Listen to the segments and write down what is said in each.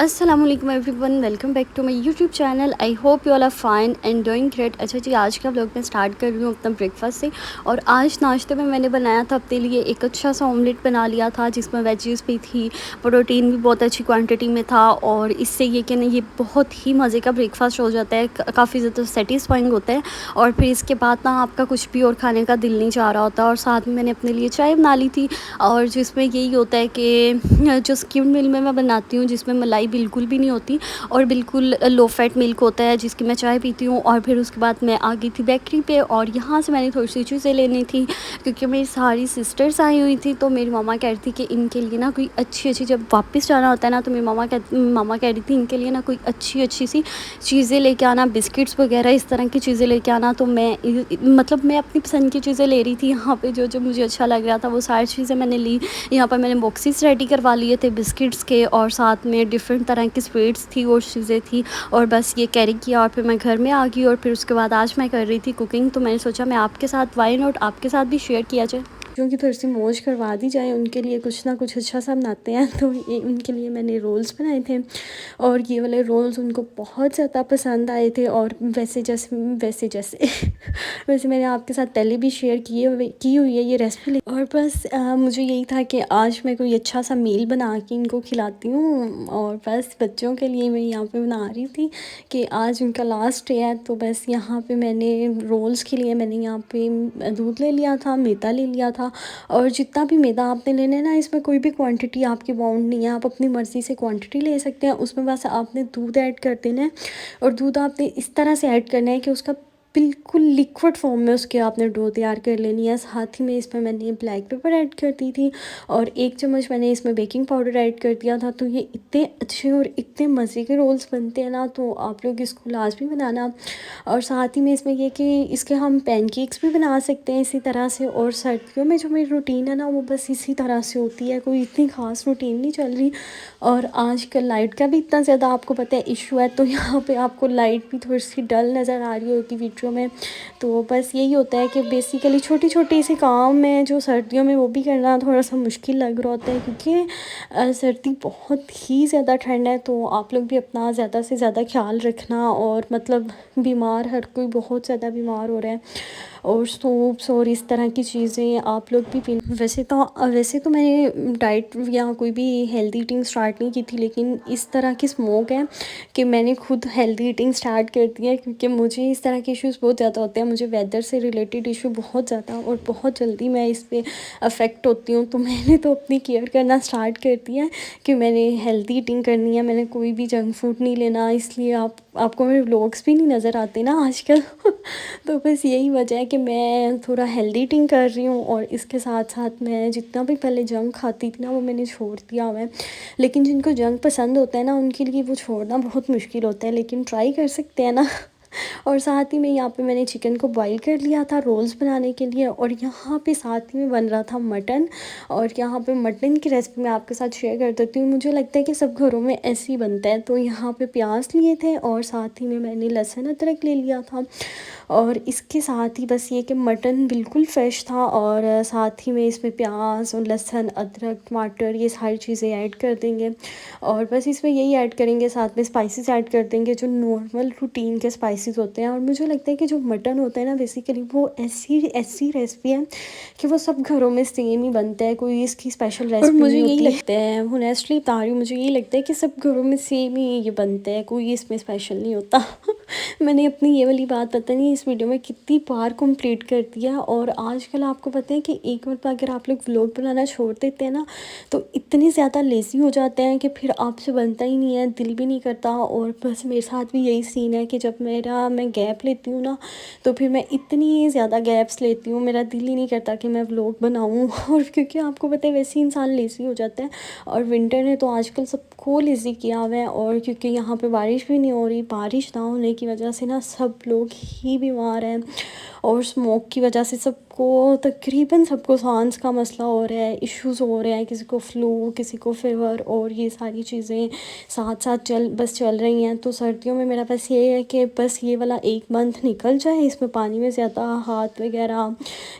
अस्सलाम वालेकुम everyone, welcome back to my YouTube channel. I hope you all are fine and doing great. अच्छा जी, आज का व्लॉग मैं स्टार्ट कर रही हूँ अपना ब्रेकफास्ट से। और आज नाश्ते में मैंने बनाया था अपने लिए एक अच्छा सा ऑमलेट बना लिया था, जिसमें वेजीज भी थी, प्रोटीन भी बहुत अच्छी क्वांटिटी में था। और इससे ये कि ना ये बहुत ही मज़े का ब्रेकफास्ट हो जाता है, काफ़ी ज़्यादा सेटिस्फाइंग होता है। और फिर इसके बाद ना आपका कुछ भी और खाने का दिल नहीं चाह रहा होता। और साथ में मैंने अपने लिए चाय बना ली थी, और जिसमें यही होता है कि जो स्किम्ड मिल्क में मैं बनाती हूँ, जिसमें मलाई बिल्कुल भी नहीं होती और बिल्कुल लो फैट मिल्क होता है, जिसकी मैं चाय पीती हूँ। और फिर उसके बाद मैं आ गई थी बेकरी पे, और यहाँ से मैंने थोड़ी सी चीज़ें लेनी थी, क्योंकि मेरी सारी सिस्टर्स आई हुई थी। तो मेरी मामा कह रही थी कि इनके लिए ना कोई अच्छी अच्छी, जब वापस जाना होता है ना, तो मेरी मामा कह रही थी इनके लिए ना कोई अच्छी अच्छी सी चीज़ें लेके आना, बिस्किट्स वगैरह इस तरह की चीज़ें लेके आना। तो मैं अपनी पसंद की चीज़ें ले रही थी यहाँ पे, जो जो मुझे अच्छा लग रहा था वो सारी चीज़ें मैंने ली। यहाँ पर मैंने बॉक्सेस रेडी करवा लिए थे बिस्किट्स के, और साथ में डिफरेंट तरह की स्वीट्स थी और चीज़ें थी। और बस ये कैरी किया, और फिर मैं घर में आ गई। और फिर उसके बाद आज मैं कर रही थी कुकिंग, तो मैंने सोचा मैं आपके साथ, वाई नॉट, आपके साथ भी शेयर किया जाए, क्योंकि थोड़ी सी मौज करवा दी जाए उनके लिए, कुछ ना कुछ अच्छा सा बनाते हैं। तो ये उनके लिए मैंने रोल्स बनाए थे, और ये वाले रोल्स उनको बहुत ज़्यादा पसंद आए थे। और वैसे जैसे वैसे मैंने आपके साथ पहले भी शेयर की हुई है ये रेसिपी। और बस मुझे यही था कि आज मैं कोई अच्छा सा मील बना के इनको खिलाती हूँ। और बस बच्चों के लिए मैं यहाँ पे बना रही थी कि आज उनका लास्ट डे है। तो बस यहाँ पे मैंने रोल्स के लिए मैंने यहाँ पे दूध ले लिया था, मैदा ले लिया था। और जितना भी मैदा आपने लेना है ना, इसमें कोई भी क्वांटिटी आपकी बाउंड नहीं है, आप अपनी मर्ज़ी से क्वांटिटी ले सकते हैं। उसमें बस आपने दूध ऐड कर देना है, और दूध आपने इस तरह से ऐड करना है कि उसका बिल्कुल लिक्विड फॉर्म में उसके आपने डो तैयार कर लेनी है। साथ ही में इसमें मैंने ब्लैक पेपर ऐड कर दी थी, और 1 चम्मच मैंने इसमें बेकिंग पाउडर ऐड कर दिया था। तो ये इतने अच्छे और इतने मज़े के रोल्स बनते हैं ना, तो आप लोग इसको लाजमी बनाना। और साथ ही में इसमें ये कि इसके हम पैनकेक्स भी बना सकते हैं इसी तरह से। और सर्दियों में जो मेरी रूटीन है ना, वो बस इसी तरह से होती है, कोई इतनी ख़ास रूटीन नहीं चल रही। और आजकल लाइट का भी इतना ज़्यादा आपको पता है इशू है, तो यहाँ पे आपको लाइट भी थोड़ी सी डल नज़र आ रही होगी वीडियो में। तो बस यही होता है कि बेसिकली छोटी छोटी सी काम है जो सर्दियों में, वो भी करना थोड़ा सा मुश्किल लग रहा होता है, क्योंकि सर्दी बहुत ही ज़्यादा ठंड है। तो आप लोग भी अपना ज़्यादा से ज़्यादा ख्याल रखना। और मतलब बीमार, हर कोई बहुत ज़्यादा बीमार हो रहा है। और सूप्स और इस तरह की चीज़ें आप लोग भी पीना। वैसे तो मैंने डाइट या कोई भी हेल्दी ईटिंग स्टार्ट नहीं की थी, लेकिन इस तरह की स्मोक है कि मैंने खुद हेल्दी ईटिंग स्टार्ट कर दी है, क्योंकि मुझे इस तरह के इश्यूज़ बहुत ज़्यादा होते हैं। मुझे वेदर से रिलेटेड इशू बहुत ज़्यादा, और बहुत जल्दी मैं इस पर अफेक्ट होती हूँ। तो मैंने तो अपनी केयर करना स्टार्ट कर दिया है कि मैंने हेल्दी ईटिंग करनी है, मैंने कोई भी जंक फूड नहीं लेना। इसलिए आपको मेरे व्लॉग्स भी नहीं नज़र आते ना आजकल तो बस यही वजह है कि मैं थोड़ा हेल्दी ईटिंग कर रही हूँ। और इसके साथ साथ मैं जितना भी पहले जंक खाती थी ना, वो मैंने छोड़ दिया हुआ है। लेकिन जिनको जंक पसंद होता है ना, उनके लिए वो छोड़ना बहुत मुश्किल होता है, लेकिन ट्राई कर सकते हैं ना और साथ ही में यहाँ पे मैंने चिकन को बॉईल कर लिया था रोल्स बनाने के लिए। और यहाँ पे साथ ही में बन रहा था मटन। और यहाँ पे मटन की रेसिपी मैं आपके साथ शेयर कर देती हूँ। मुझे लगता है कि सब घरों में ऐसे ही बनता है। तो यहाँ पे प्याज लिए थे, और साथ ही में मैंने लहसुन अदरक ले लिया था। और इसके साथ ही बस ये कि मटन बिल्कुल फ्रेश था, और साथ ही में इसमें प्याज और लहसुन अदरक टमाटर ये सारी चीज़ें ऐड कर देंगे। और बस इसमें यही ऐड करेंगे, साथ में स्पाइसेस ऐड कर देंगे, जो नॉर्मल रूटीन के स्पाइसेस होते हैं। और मुझे लगता है कि जो मटन होता है ना, बेसिकली वो ऐसी ऐसी रेसिपी है कि वो सब घरों में सेम ही बनता है, कोई इसकी स्पेशल रेसिपी नहीं होती। यही लगता है, ऑनेस्टली बता रही हूँ, मुझे यही लगता है कि सब घरों में सेम ही ये बनता है, कोई इसमें स्पेशल नहीं होता मैंने अपनी ये वाली बात पता नहीं इस वीडियो में कितनी बार कंप्लीट कर दिया। और आजकल आपको पता है कि एक बार अगर आप लोग व्लॉग बनाना छोड़ देते हैं ना, तो इतने ज़्यादा लेज़ी हो जाते हैं कि फिर आपसे बनता ही नहीं है, दिल भी नहीं करता। और बस मेरे साथ भी यही सीन है कि जब मैं गैप लेती हूँ ना, तो फिर मैं इतनी ज़्यादा गैप्स लेती हूँ, मेरा दिल ही नहीं करता कि मैं व्लॉग बनाऊँ और क्योंकि आपको पता है वैसे ही इंसान लेज़ी हो जाता है। और विंटर ने तो आजकल सबको लेज़ी किया हुआ है। और क्योंकि यहाँ पे बारिश भी नहीं हो रही, बारिश ना होने की वजह से ना सब लोग ही बीमार हैं, और स्मोक की वजह से सबको तकरीबन सबको सांस का मसला हो रहा है, इश्यूज़ हो रहे हैं, किसी को फ्लू, किसी को फ़ीवर और ये सारी चीज़ें साथ साथ चल रही हैं। तो सर्दियों में मेरा बस ये है कि बस ये वाला 1 मंथ निकल जाए, इसमें पानी में ज़्यादा हाथ वगैरह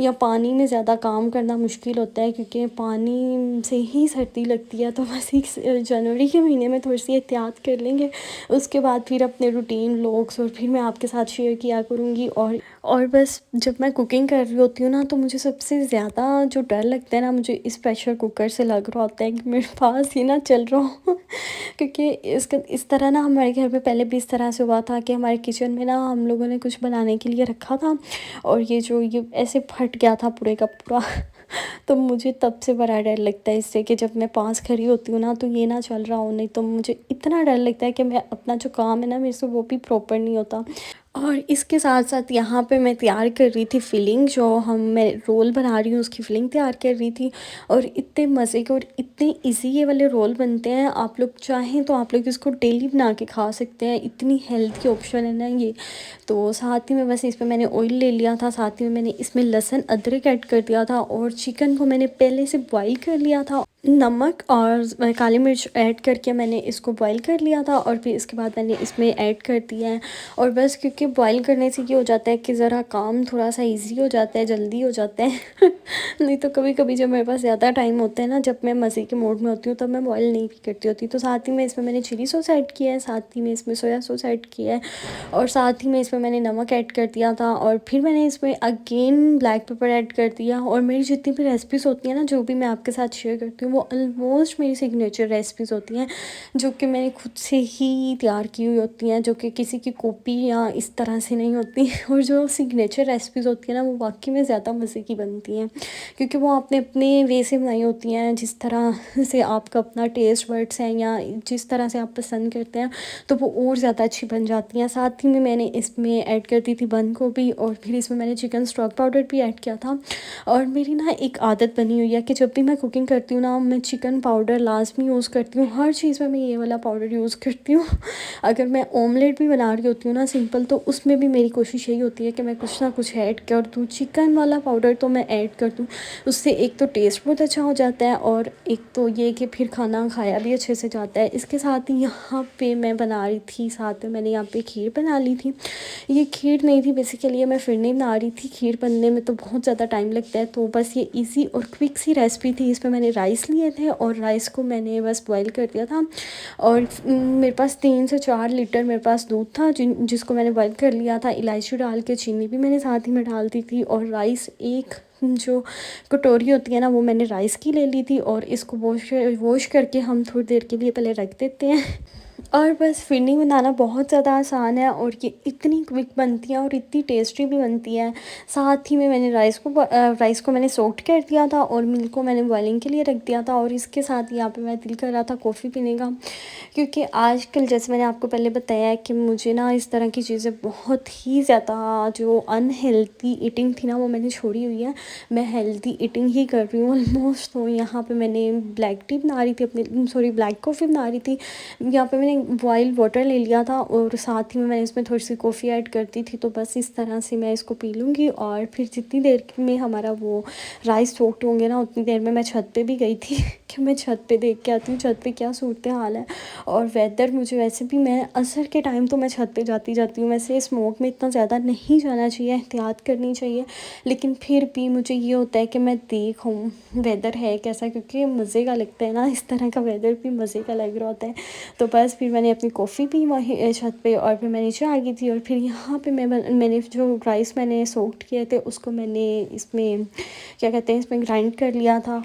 या पानी में ज़्यादा काम करना मुश्किल होता है, क्योंकि पानी से ही सर्दी लगती है। तो बस इस जनवरी के महीने में थोड़ी सी एहतियात कर लेंगे, उसके बाद फिर अपने रूटीन व्लॉग्स और फिर मैं आपके साथ शेयर किया करूँगी। और बस जब मैं कुकिंग कर रही होती हूँ ना, तो मुझे सबसे ज़्यादा जो डर लगता है ना, मुझे इस प्रेशर कुकर से लग रहा होता है कि मेरे पास ही ना चल रहा हो क्योंकि इसका इस तरह ना हमारे घर पे पहले भी इस तरह से हुआ था कि हमारे किचन में ना हम लोगों ने कुछ बनाने के लिए रखा था और ये ऐसे फट गया था पूरे का पूरा तो मुझे तब से बड़ा डर लगता है इससे कि जब मैं पास खड़ी होती हूँ ना, तो ये ना चल रहा हो, नहीं तो मुझे इतना डर लगता है कि मैं अपना जो काम है ना, मेरे से वो भी प्रॉपर नहीं होता। और इसके साथ साथ यहाँ पे मैं तैयार कर रही थी फिलिंग, जो मैं रोल बना रही हूँ उसकी फिलिंग तैयार कर रही थी। और इतने मज़े के और इतने इजी ये वाले रोल बनते हैं, आप लोग चाहें तो आप लोग इसको डेली बना के खा सकते हैं, इतनी हेल्थी ऑप्शन है ना ये। तो साथ ही में बस इसमें मैंने ऑयल ले लिया था, साथ ही में मैंने इसमें लहसुन अदरक ऐड कर दिया था और चिकन को मैंने पहले से बॉईल कर लिया था। नमक और काली मिर्च ऐड करके मैंने इसको बॉईल कर लिया था और फिर इसके बाद मैंने इसमें ऐड कर दिया है। और बस क्योंकि बॉईल करने से ये हो जाता है कि ज़रा काम थोड़ा सा इजी हो जाता है, जल्दी हो जाता है नहीं तो कभी कभी जब मेरे पास ज़्यादा टाइम होता है ना, जब मैं मज़े के मूड में होती हूँ, तब मैं बॉईल नहीं भी करती होती। तो साथ ही में इसमें मैंने चिली सॉस ऐड किया है, साथ ही में इसमें सोया सॉस ऐड किया है और साथ ही में इसमें मैंने नमक ऐड कर दिया था और फिर मैंने इसमें अगेन ब्लैक पेपर ऐड कर दिया। और मेरी जितनी भी रेसिपीज़ होती हैं ना, जो भी मैं आपके साथ शेयर करती हूँ, वो ऑलमोस्ट मेरी सिग्नेचर रेसिपीज़ होती हैं, जो कि मैंने खुद से ही तैयार की हुई होती हैं, जो कि किसी की कॉपी या इस तरह से नहीं होती और जो सिग्नेचर रेसिपीज़ होती हैं ना, वो वाकई में ज़्यादा मज़े की बनती हैं, क्योंकि वो आपने अपने वे से बनाई होती हैं, जिस तरह से आपका अपना टेस्ट बर्ड्स हैं या जिस तरह से आप पसंद करते हैं, तो वो और ज़्यादा अच्छी बन जाती हैं। साथ ही में मैंने इसमें ऐड कर दी थी बंद गोभी और फिर इसमें मैंने चिकन स्टॉक पाउडर भी ऐड किया था। और मेरी ना एक आदत बनी हुई है कि जब भी मैं कुकिंग करती हूँ ना, मैं चिकन पाउडर लाजमी यूज़ करती हूँ, हर चीज़ में मैं ये वाला पाउडर यूज़ करती हूँ अगर मैं ऑमलेट भी बना रही होती हूँ ना सिंपल, तो उसमें भी मेरी कोशिश यही होती है कि मैं कुछ ना कुछ ऐड कर दूँ, चिकन वाला पाउडर तो मैं ऐड कर दूँ। उससे एक तो टेस्ट बहुत अच्छा हो जाता है और एक तो ये कि फिर खाना खाया भी अच्छे से जाता है। इसके साथ ही यहाँ पे मैं बना रही थी, साथ में मैंने यहाँ पे खीर बना ली थी। ये खीर नहीं थी बेसिकली, ये मैं फिर नहीं बना रही थी, खीर बनने में तो बहुत ज़्यादा टाइम लगता है, तो बस ये इजी और क्विक सी रेसिपी थी। इसमें मैंने राइस लिए थे और राइस को मैंने बस बॉईल कर दिया था और मेरे पास 3 से 4 लीटर मेरे पास दूध था, जिसको मैंने बॉईल कर लिया था। इलायची डाल के, चीनी भी मैंने साथ ही में डाल दी थी और राइस एक जो कटोरी होती है ना, वो मैंने राइस की ले ली थी और इसको वॉश करके हम थोड़ी देर के लिए पहले रख देते हैं और बस फिरनी बनाना बहुत ज़्यादा आसान है और ये इतनी क्विक बनती है और इतनी टेस्टी भी बनती है। साथ ही में मैंने राइस को मैंने सोक्ड कर दिया था और मिल्क को मैंने बॉइलिंग के लिए रख दिया था और इसके साथ यहाँ पे मैं दिल कर रहा था कॉफ़ी पीने का, क्योंकि आजकल जैसे मैंने आपको पहले बताया है कि मुझे ना इस तरह की चीज़ें बहुत ही ज़्यादा, जो अनहेल्दी ईटिंग थी ना, वो मैंने छोड़ी हुई है। मैं हेल्दी ईटिंग ही कर रही हूँ ऑलमोस्ट। तो यहाँ पे मैंने ब्लैक टी बना रही थी अपनी, सॉरी ब्लैक कॉफ़ी बना रही थी। यहाँ पे मैंने बॉइल्ड वाटर ले लिया था और साथ ही में मैंने इसमें थोड़ी सी कॉफ़ी ऐड कर दी थी। तो बस इस तरह से मैं इसको पी लूँगी और फिर जितनी देर में हमारा वो राइस सोक्ड होंगे ना, उतनी देर में मैं छत पे भी गई थी कि मैं छत पे देख के आती हूँ छत पे क्या सूरत हाल है। और वेदर मुझे वैसे भी, मैं असर के टाइम तो मैं छत पे जाती हूँ, वैसे स्मोक में इतना ज़्यादा नहीं जाना चाहिए, एहतियात करनी चाहिए, लेकिन फिर भी मुझे ये होता है कि मैं देखूँ वेदर है कैसा, क्योंकि मज़े का लगता है ना, इस तरह का वेदर भी मज़े का लग रहा होता है। तो बस फिर मैंने अपनी कॉफ़ी पी वहीं छत पे और फिर मैं नीचे आ गई थी और फिर यहाँ पे मैंने जो राइस मैंने सोक्ड किए थे उसको मैंने इसमें क्या कहते हैं, इसमें ग्राइंड कर लिया था।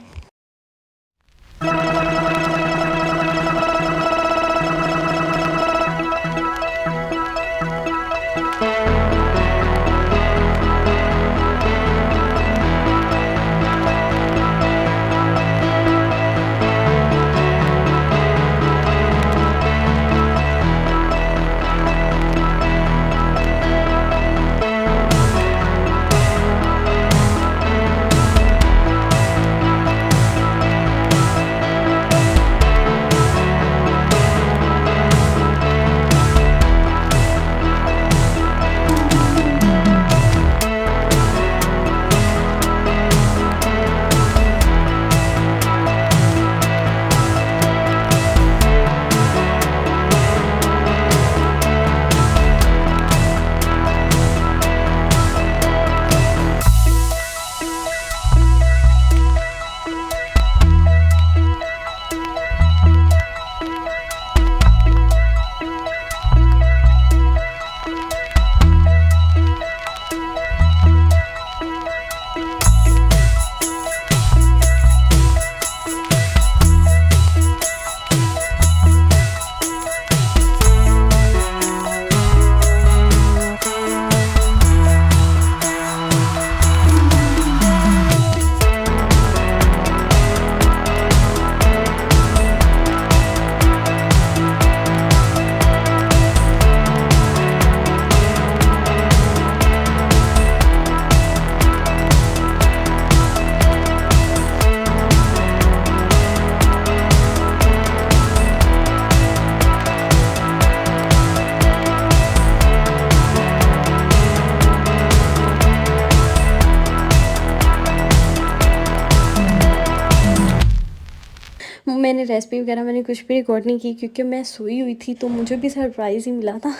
मैंने रेसिपी वगैरह मैंने कुछ भी रिकॉर्ड नहीं की क्योंकि मैं सोई हुई थी, तो मुझे भी सरप्राइज़ ही मिला था।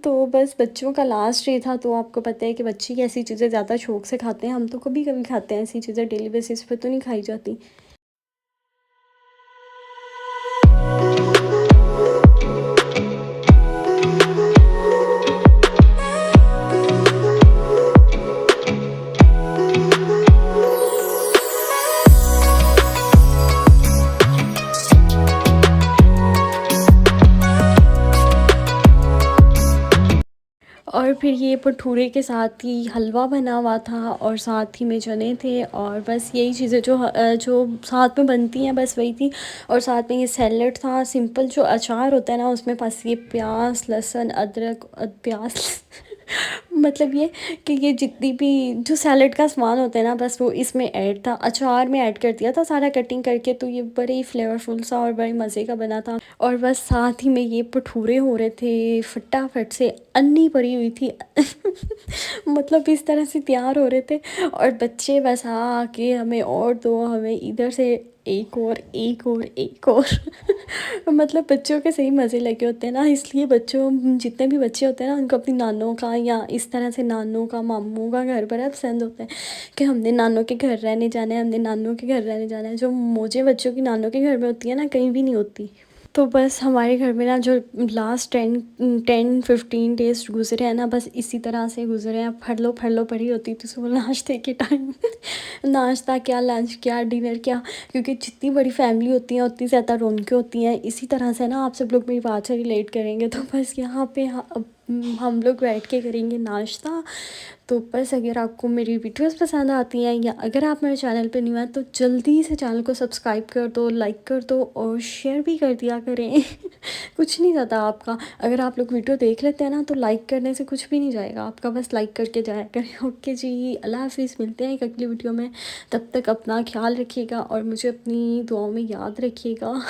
तो बस बच्चों का लास्ट डे था, तो आपको पता है कि बच्चे ऐसी चीज़ें ज़्यादा शौक से खाते हैं। हम तो कभी-कभी खाते हैं ऐसी चीज़ें, डेली बेसिस पे तो नहीं खाई जाती। और फिर ये भटूरे के साथ ही हलवा बना हुआ था और साथ ही में चने थे, और बस यही चीज़ें जो साथ में बनती हैं बस वही थी। और साथ में ये सैलेड था, सिंपल जो अचार होता है ना उसमें बस ये प्याज लहसुन अदरक प्याज मतलब ये कि ये जितनी भी जो सैलेड का सामान होता है ना बस वो इसमें ऐड था, अचार में ऐड कर दिया था सारा कटिंग करके। तो ये बड़े ही फ्लेवरफुल सा और बड़े मज़े का बना था। और बस साथ ही में ये भटूरे हो रहे थे फटाफट से, अन्नी पड़ी हुई थी मतलब इस तरह से तैयार हो रहे थे। और बच्चे बस आके हमें और दो, हमें इधर से एक और एक और एक और मतलब बच्चों के सही मज़े लगे होते हैं ना, इसलिए बच्चों जितने भी बच्चे होते हैं ना उनको अपनी नानों का या इस तरह से नानों का मामू का घर बड़ा पसंद होता है कि हमने नानों के घर रहने जाना है, हमने नानों के घर रहने जाना है। जो मौजें बच्चों की नानों के घर में होती है ना कहीं भी नहीं होती। तो बस हमारे घर में ना जो लास्ट 10-15 डेज़ गुज़रे हैं ना बस इसी तरह से गुज़रे हैं। फर लो पड़ी होती थी सुबह नाश्ते के टाइम नाश्ता क्या, लंच क्या, डिनर क्या, क्योंकि जितनी बड़ी फैमिली होती है उतनी ज़्यादा रौनकें होती हैं। इसी तरह से ना आप सब लोग मेरी बात से रिलेट करेंगे। तो बस यहाँ पे अब हम लोग बैठ के करेंगे नाश्ता। तो बस अगर आपको मेरी वीडियोस पसंद आती हैं या अगर आप मेरे चैनल पे न्यू हैं तो जल्दी से चैनल को सब्सक्राइब कर दो, लाइक कर दो और शेयर भी कर दिया करें कुछ नहीं जाता आपका, अगर आप लोग वीडियो देख लेते हैं ना तो लाइक करने से कुछ भी नहीं जाएगा आपका, बस लाइक करके जाया करें। ओके जी, अल्लाह हाफिज़, मिलते हैं एक अगली वीडियो में। तब तक अपना ख्याल रखिएगा और मुझे अपनी दुआओं में याद रखिएगा।